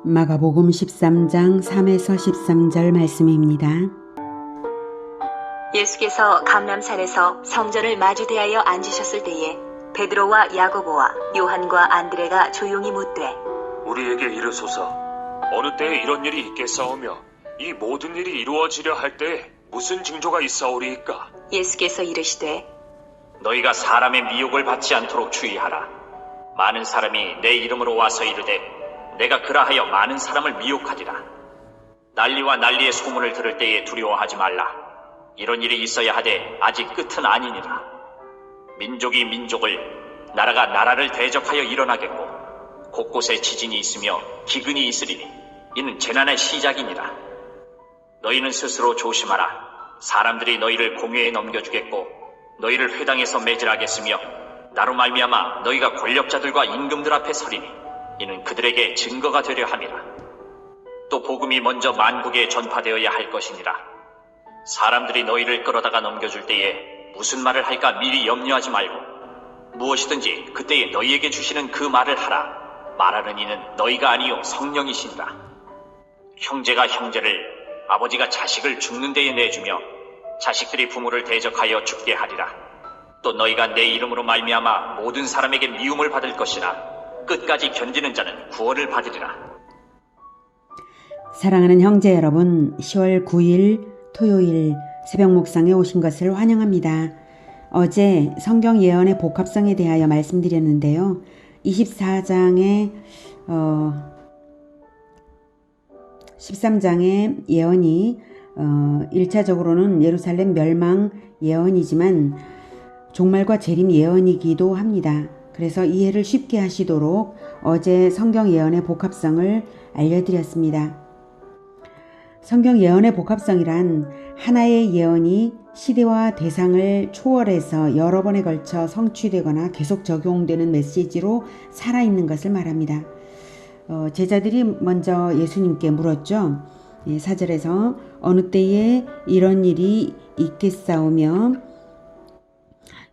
마가복음 13장 3에서 13절 말씀입니다. 예수께서 감람산에서 성전을 마주 대하여 앉으셨을 때에 베드로와 야고보와 요한과 안드레가 조용히 묻되 우리에게 이르소서 어느 때에 이런 일이 있겠사오며 이 모든 일이 이루어지려 할 때에 무슨 징조가 있사오리이까? 예수께서 이르시되 너희가 사람의 미혹을 받지 않도록 주의하라. 많은 사람이 내 이름으로 와서 이르되 내가 그라하여 많은 사람을 미혹하리라. 난리와 난리의 소문을 들을 때에 두려워하지 말라. 이런 일이 있어야 하되 아직 끝은 아니니라. 민족이 민족을, 나라가 나라를 대적하여 일어나겠고 곳곳에 지진이 있으며 기근이 있으리니 이는 재난의 시작이니라. 너희는 스스로 조심하라. 사람들이 너희를 공회에 넘겨주겠고 너희를 회당에서 매질하겠으며 나로 말미암아 너희가 권력자들과 임금들 앞에 서리니 이는 그들에게 증거가 되려 함이라. 또 복음이 먼저 만국에 전파되어야 할 것이니라. 사람들이 너희를 끌어다가 넘겨줄 때에 무슨 말을 할까 미리 염려하지 말고 무엇이든지 그때에 너희에게 주시는 그 말을 하라. 말하는 이는 너희가 아니요 성령이시니라. 형제가 형제를, 아버지가 자식을 죽는 데에 내주며 자식들이 부모를 대적하여 죽게 하리라. 또 너희가 내 이름으로 말미암아 모든 사람에게 미움을 받을 것이나 끝까지 견디는 자는 구원을 받으리라. 사랑하는 형제 여러분, 10월 9일 토요일 새벽 묵상에 오신 것을 환영합니다. 어제 성경 예언의 복합성에 대하여 말씀드렸는데요. 24장의 13장의 예언이 1차적으로는 예루살렘 멸망 예언이지만 종말과 재림 예언이기도 합니다. 그래서 이해를 쉽게 하시도록 어제 성경 예언의 복합성을 알려드렸습니다. 성경 예언의 복합성이란 하나의 예언이 시대와 대상을 초월해서 여러 번에 걸쳐 성취되거나 계속 적용되는 메시지로 살아있는 것을 말합니다. 제자들이 먼저 예수님께 물었죠. 4절에서 어느 때에 이런 일이 있겠사오며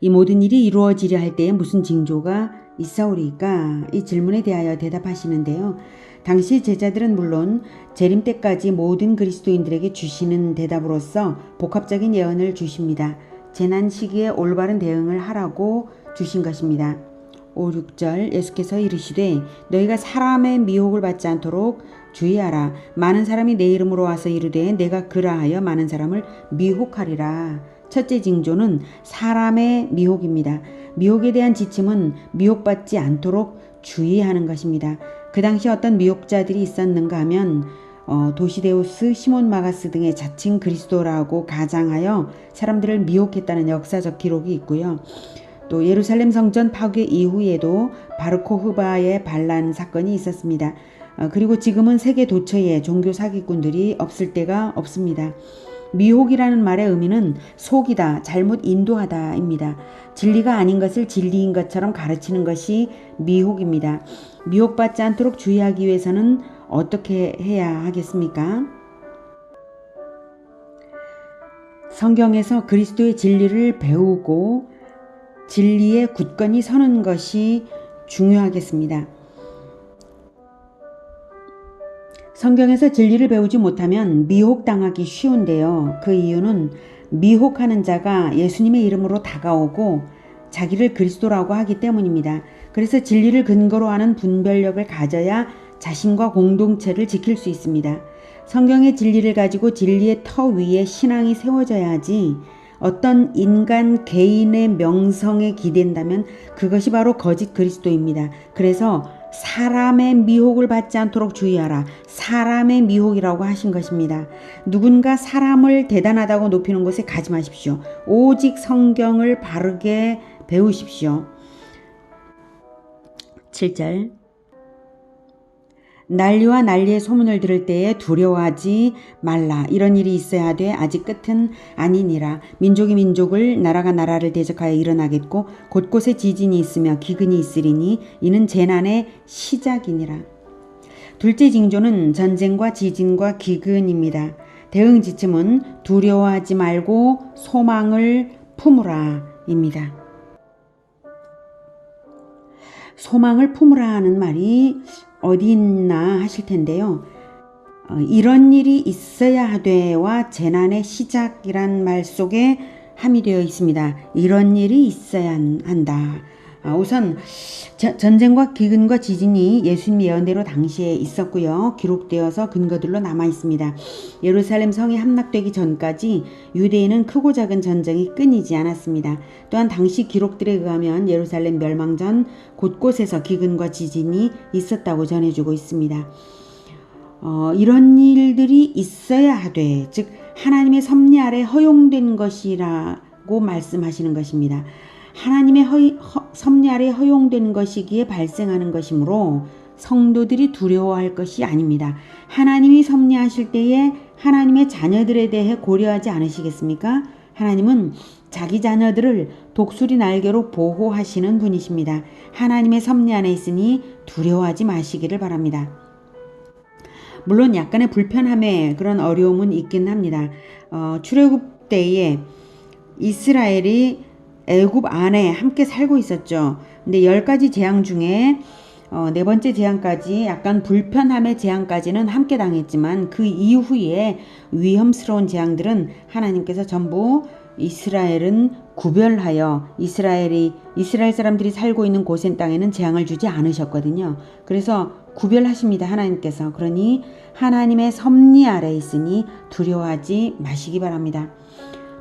이 모든 일이 이루어지려 할 때에 무슨 징조가 있사오리까? 이 질문에 대하여 대답하시는데요. 당시 제자들은 물론 재림 때까지 모든 그리스도인들에게 주시는 대답으로서 복합적인 예언을 주십니다. 재난 시기에 올바른 대응을 하라고 주신 것입니다. 5, 6절 예수께서 이르시되 너희가 사람의 미혹을 받지 않도록 주의하라. 많은 사람이 내 이름으로 와서 이르되 내가 그라하여 많은 사람을 미혹하리라. 첫째 징조는 사람의 미혹입니다. 미혹에 대한 지침은 미혹받지 않도록 주의하는 것입니다. 그 당시 어떤 미혹자들이 있었는가 하면 도시데우스, 시몬 마가스 등의 자칭 그리스도라고 가장하여 사람들을 미혹했다는 역사적 기록이 있고요. 또 예루살렘 성전 파괴 이후에도 바르코흐바의 반란 사건이 있었습니다. 그리고 지금은 세계 도처에 종교 사기꾼들이 없을 때가 없습니다. 미혹이라는 말의 의미는 속이다, 잘못 인도하다입니다. 진리가 아닌 것을 진리인 것처럼 가르치는 것이 미혹입니다. 미혹받지 않도록 주의하기 위해서는 어떻게 해야 하겠습니까? 성경에서 그리스도의 진리를 배우고 진리에 굳건히 서는 것이 중요하겠습니다. 성경에서 진리를 배우지 못하면 미혹당하기 쉬운데요. 그 이유는 미혹하는 자가 예수님의 이름으로 다가오고 자기를 그리스도라고 하기 때문입니다. 그래서 진리를 근거로 하는 분별력을 가져야 자신과 공동체를 지킬 수 있습니다. 성경의 진리를 가지고 진리의 터 위에 신앙이 세워져야 하지 어떤 인간 개인의 명성에 기댄다면 그것이 바로 거짓 그리스도입니다. 그래서 사람의 미혹을 받지 않도록 주의하라. 사람의 미혹이라고 하신 것입니다. 누군가 사람을 대단하다고 높이는 곳에 가지 마십시오. 오직 성경을 바르게 배우십시오. 7절 난리와 난리의 소문을 들을 때에 두려워하지 말라. 이런 일이 있어야 돼 아직 끝은 아니니라. 민족이 민족을, 나라가 나라를 대적하여 일어나겠고 곳곳에 지진이 있으며 기근이 있으리니 이는 재난의 시작이니라. 둘째 징조는 전쟁과 지진과 기근입니다. 대응 지침은 두려워하지 말고 소망을 품으라 입니다. 소망을 품으라 하는 말이 어디 있나 하실 텐데요. 이런 일이 있어야 하되와 재난의 시작이란 말 속에 함의되어 있습니다. 이런 일이 있어야 한다. 우선 전쟁과 기근과 지진이 예수님 예언대로 당시에 있었고요. 기록되어서 근거들로 남아 있습니다. 예루살렘 성이 함락되기 전까지 유대인은 크고 작은 전쟁이 끊이지 않았습니다. 또한 당시 기록들에 의하면 예루살렘 멸망 전 곳곳에서 기근과 지진이 있었다고 전해주고 있습니다. 이런 일들이 있어야 하되, 즉 하나님의 섭리 아래 허용된 것이라고 말씀하시는 것입니다. 하나님의 섭리 아래 허용된 것이기에 발생하는 것이므로 성도들이 두려워할 것이 아닙니다. 하나님이 섭리하실 때에 하나님의 자녀들에 대해 고려하지 않으시겠습니까? 하나님은 자기 자녀들을 독수리 날개로 보호하시는 분이십니다. 하나님의 섭리 안에 있으니 두려워하지 마시기를 바랍니다. 물론 약간의 불편함에 그런 어려움은 있긴 합니다. 출애굽 때에 이스라엘이 애굽 안에 함께 살고 있었죠. 근데 10가지 재앙 중에 네 번째 재앙까지 약간 불편함의 재앙까지는 함께 당했지만 그 이후에 위험스러운 재앙들은 하나님께서 전부 이스라엘은 구별하여 이스라엘 사람들이 살고 있는 고센 땅에는 재앙을 주지 않으셨거든요. 그래서 구별하십니다. 하나님께서. 그러니 하나님의 섭리 아래 있으니 두려워하지 마시기 바랍니다.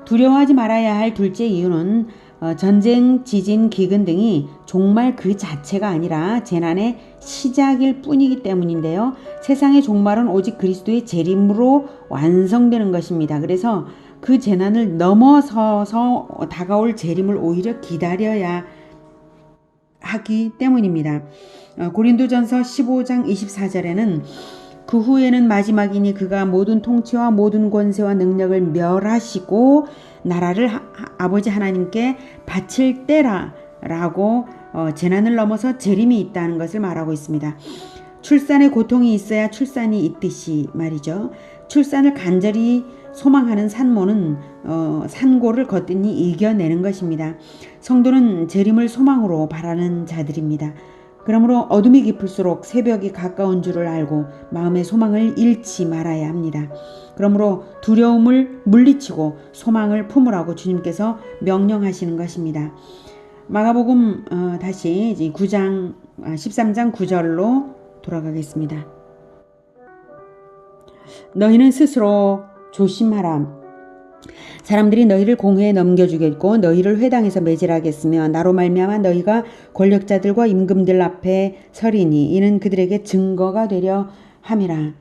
두려워하지 말아야 할 둘째 이유는 전쟁, 지진, 기근 등이 종말 그 자체가 아니라 재난의 시작일 뿐이기 때문인데요. 세상의 종말은 오직 그리스도의 재림으로 완성되는 것입니다. 그래서 그 재난을 넘어서서 다가올 재림을 오히려 기다려야 하기 때문입니다. 고린도전서 15장 24절에는 그 후에는 마지막이니 그가 모든 통치와 모든 권세와 능력을 멸하시고 나라를 아버지 하나님께 바칠 때라 라고 재난을 넘어서 재림이 있다는 것을 말하고 있습니다. 출산의 고통이 있어야 출산이 있듯이 말이죠. 출산을 간절히 소망하는 산모는 산고를 거뜬히 이겨내는 것입니다. 성도는 재림을 소망으로 바라는 자들입니다. 그러므로 어둠이 깊을수록 새벽이 가까운 줄을 알고 마음의 소망을 잃지 말아야 합니다. 그러므로 두려움을 물리치고 소망을 품으라고 주님께서 명령하시는 것입니다. 마가복음 다시 13장 9절로 돌아가겠습니다. 너희는 스스로 조심하라. 사람들이 너희를 공회에 넘겨주겠고 너희를 회당에서 매질하겠으며 나로 말미암아 너희가 권력자들과 임금들 앞에 서리니 이는 그들에게 증거가 되려 함이라.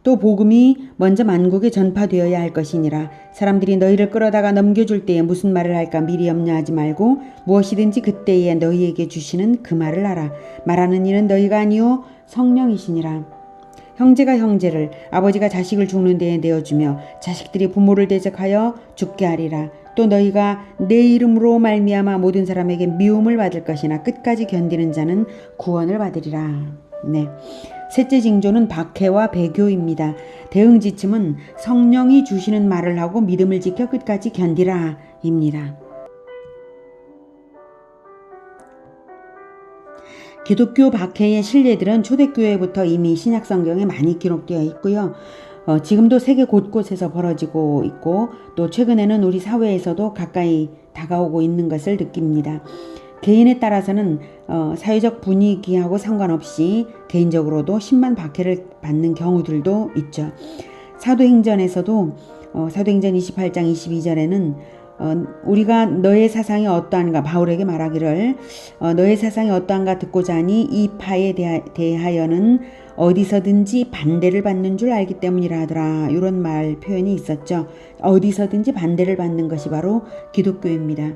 또 복음이 먼저 만국에 전파되어야 할 것이니라. 사람들이 너희를 끌어다가 넘겨줄 때에 무슨 말을 할까 미리 염려하지 말고 무엇이든지 그때에 너희에게 주시는 그 말을 하라. 말하는 이는 너희가 아니요 성령이시니라. 형제가 형제를, 아버지가 자식을 죽는 데에 내어주며 자식들이 부모를 대적하여 죽게 하리라. 또 너희가 내 이름으로 말미암아 모든 사람에게 미움을 받을 것이나 끝까지 견디는 자는 구원을 받으리라. 네. 셋째 징조는 박해와 배교입니다. 대응 지침은 성령이 주시는 말을 하고 믿음을 지켜 끝까지 견디라 입니다. 기독교 박해의 실례들은 초대교회부터 이미 신약성경에 많이 기록되어 있고요. 지금도 세계 곳곳에서 벌어지고 있고 또 최근에는 우리 사회에서도 가까이 다가오고 있는 것을 느낍니다. 개인에 따라서는 사회적 분위기하고 상관없이 개인적으로도 심한 박해를 받는 경우들도 있죠. 사도행전에서도 사도행전 28장 22절에는 우리가 너의 사상이 어떠한가 바울에게 말하기를 너의 사상이 어떠한가 듣고자 하니 이 파에 대하여는 어디서든지 반대를 받는 줄 알기 때문이라 하더라. 이런 말 표현이 있었죠. 어디서든지 반대를 받는 것이 바로 기독교입니다.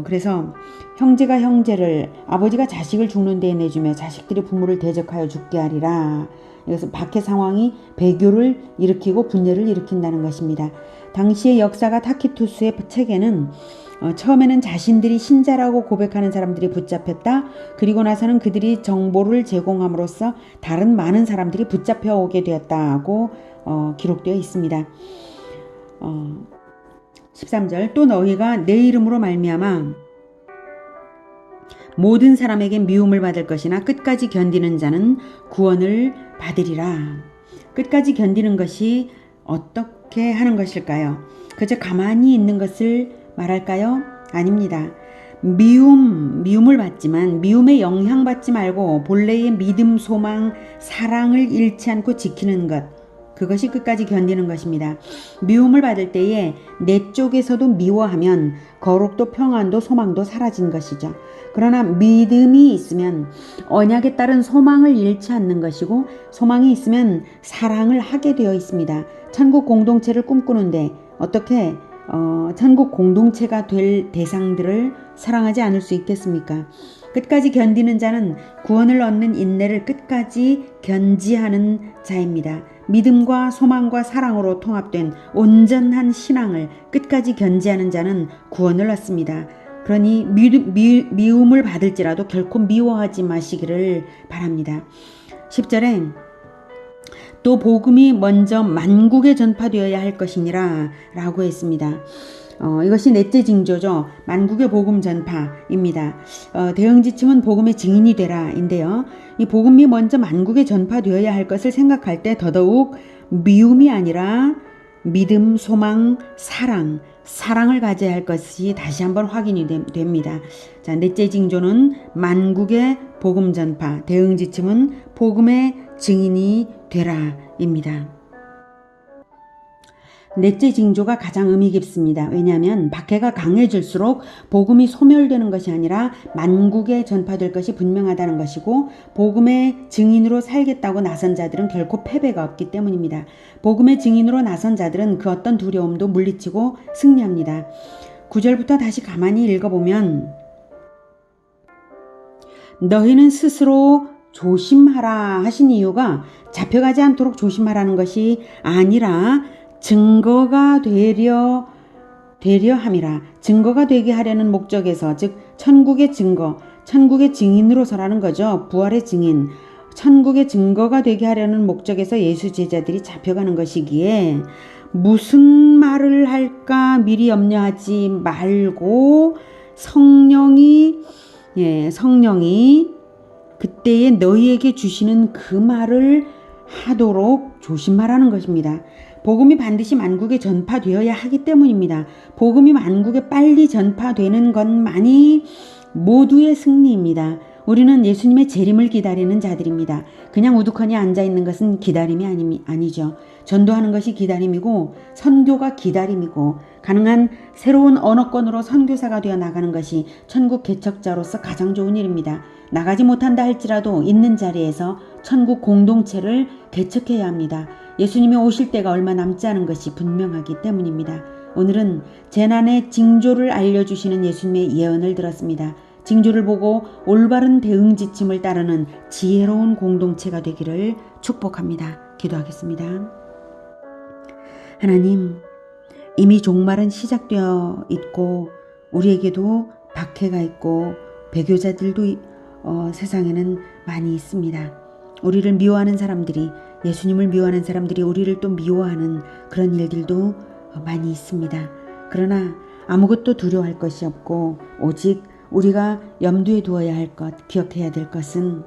그래서 형제가 형제를, 아버지가 자식을 죽는 데에 내주며 자식들이 부모를 대적하여 죽게 하리라. 이것은 박해 상황이 배교를 일으키고 분열을 일으킨다는 것입니다. 당시의 역사가 타키투스의 책에는 처음에는 자신들이 신자라고 고백하는 사람들이 붙잡혔다. 그리고 나서는 그들이 정보를 제공함으로써 다른 많은 사람들이 붙잡혀 오게 되었다고 기록되어 있습니다. 13절 또 너희가 내 이름으로 말미암아 모든 사람에게 미움을 받을 것이나 끝까지 견디는 자는 구원을 받으리라. 끝까지 견디는 것이 어떻게 하는 것일까요? 그저 가만히 있는 것을 말할까요? 아닙니다. 미움을 받지만 미움에 영향받지 말고 본래의 믿음, 소망, 사랑을 잃지 않고 지키는 것, 그것이 끝까지 견디는 것입니다. 미움을 받을 때에 내 쪽에서도 미워하면 거룩도 평안도 소망도 사라진 것이죠. 그러나 믿음이 있으면 언약에 따른 소망을 잃지 않는 것이고, 소망이 있으면 사랑을 하게 되어 있습니다. 천국 공동체를 꿈꾸는데 어떻게 천국 공동체가 될 대상들을 사랑하지 않을 수 있겠습니까? 끝까지 견디는 자는 구원을 얻는 인내를 끝까지 견지하는 자입니다. 믿음과 소망과 사랑으로 통합된 온전한 신앙을 끝까지 견지하는 자는 구원을 얻습니다. 그러니 미움을 받을지라도 결코 미워하지 마시기를 바랍니다. 10절에 또 복음이 먼저 만국에 전파되어야 할 것이니라 라고 했습니다. 이것이 넷째 징조죠. 만국의 복음 전파입니다. 대응지침은 복음의 증인이 되라 인데요. 이 복음이 먼저 만국에 전파되어야 할 것을 생각할 때 더더욱 미움이 아니라 믿음, 소망, 사랑을 가져야 할 것이 다시 한번 확인이 됩니다. 자, 넷째 징조는 만국의 복음 전파, 대응지침은 복음의 증인이 되라입니다. 넷째 징조가 가장 의미 깊습니다. 왜냐하면 박해가 강해질수록 복음이 소멸되는 것이 아니라 만국에 전파될 것이 분명하다는 것이고, 복음의 증인으로 살겠다고 나선 자들은 결코 패배가 없기 때문입니다. 복음의 증인으로 나선 자들은 그 어떤 두려움도 물리치고 승리합니다. 9절부터 다시 가만히 읽어보면, 너희는 스스로 조심하라 하신 이유가 잡혀가지 않도록 조심하라는 것이 아니라 증거가 되려 함이라. 증거가 되게 하려는 목적에서, 즉 천국의 증거, 천국의 증인으로서라는 거죠. 부활의 증인, 천국의 증거가 되게 하려는 목적에서 예수 제자들이 잡혀가는 것이기에 무슨 말을 할까 미리 염려하지 말고 성령이 그때에 너희에게 주시는 그 말을 하도록 조심하라는 것입니다. 복음이 반드시 만국에 전파되어야 하기 때문입니다. 복음이 만국에 빨리 전파되는 것만이 모두의 승리입니다. 우리는 예수님의 재림을 기다리는 자들입니다. 그냥 우두커니 앉아있는 것은 기다림이 아니죠. 전도하는 것이 기다림이고, 선교가 기다림이고, 가능한 새로운 언어권으로 선교사가 되어 나가는 것이 천국 개척자로서 가장 좋은 일입니다. 나가지 못한다 할지라도 있는 자리에서 천국 공동체를 개척해야 합니다. 예수님이 오실 때가 얼마 남지 않은 것이 분명하기 때문입니다. 오늘은 재난의 징조를 알려주시는 예수님의 예언을 들었습니다. 징조를 보고 올바른 대응 지침을 따르는 지혜로운 공동체가 되기를 축복합니다. 기도하겠습니다. 하나님, 이미 종말은 시작되어 있고 우리에게도 박해가 있고 배교자들도 세상에는 많이 있습니다. 우리를 미워하는 사람들이, 예수님을 미워하는 사람들이 우리를 또 미워하는 그런 일들도 많이 있습니다. 그러나 아무것도 두려워할 것이 없고, 오직 우리가 염두에 두어야 할 것, 기억해야 될 것은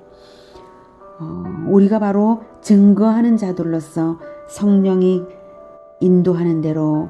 우리가 바로 증거하는 자들로서 성령이 인도하는 대로,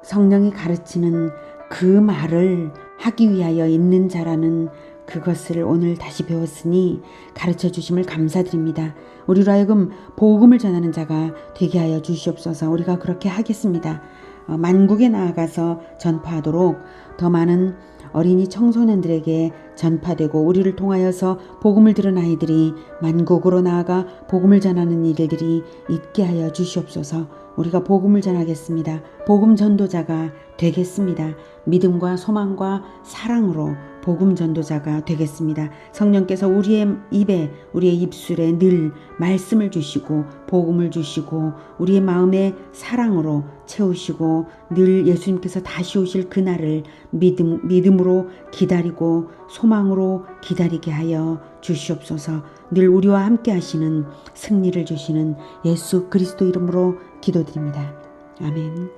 성령이 가르치는 그 말을 하기 위하여 있는 자라는 그것을 오늘 다시 배웠으니 가르쳐 주심을 감사드립니다. 우리로 하여금 복음을 전하는 자가 되게 하여 주시옵소서. 우리가 그렇게 하겠습니다. 만국에 나아가서 전파하도록 더 많은 어린이 청소년들에게 전파되고, 우리를 통하여서 복음을 들은 아이들이 만국으로 나아가 복음을 전하는 일들이 있게 하여 주시옵소서. 우리가 복음을 전하겠습니다. 복음 전도자가 되겠습니다. 믿음과 소망과 사랑으로 복음 전도자가 되겠습니다. 성령께서 우리의 입에, 우리의 입술에 늘 말씀을 주시고 복음을 주시고 우리의 마음에 사랑으로 채우시고, 늘 예수님께서 다시 오실 그날을 믿음으로 기다리고 소망으로 기다리게 하여 주시옵소서. 늘 우리와 함께 하시는, 승리를 주시는 예수 그리스도 이름으로 기도드립니다. 아멘.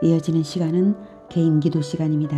이어지는 시간은 개인 기도 시간입니다.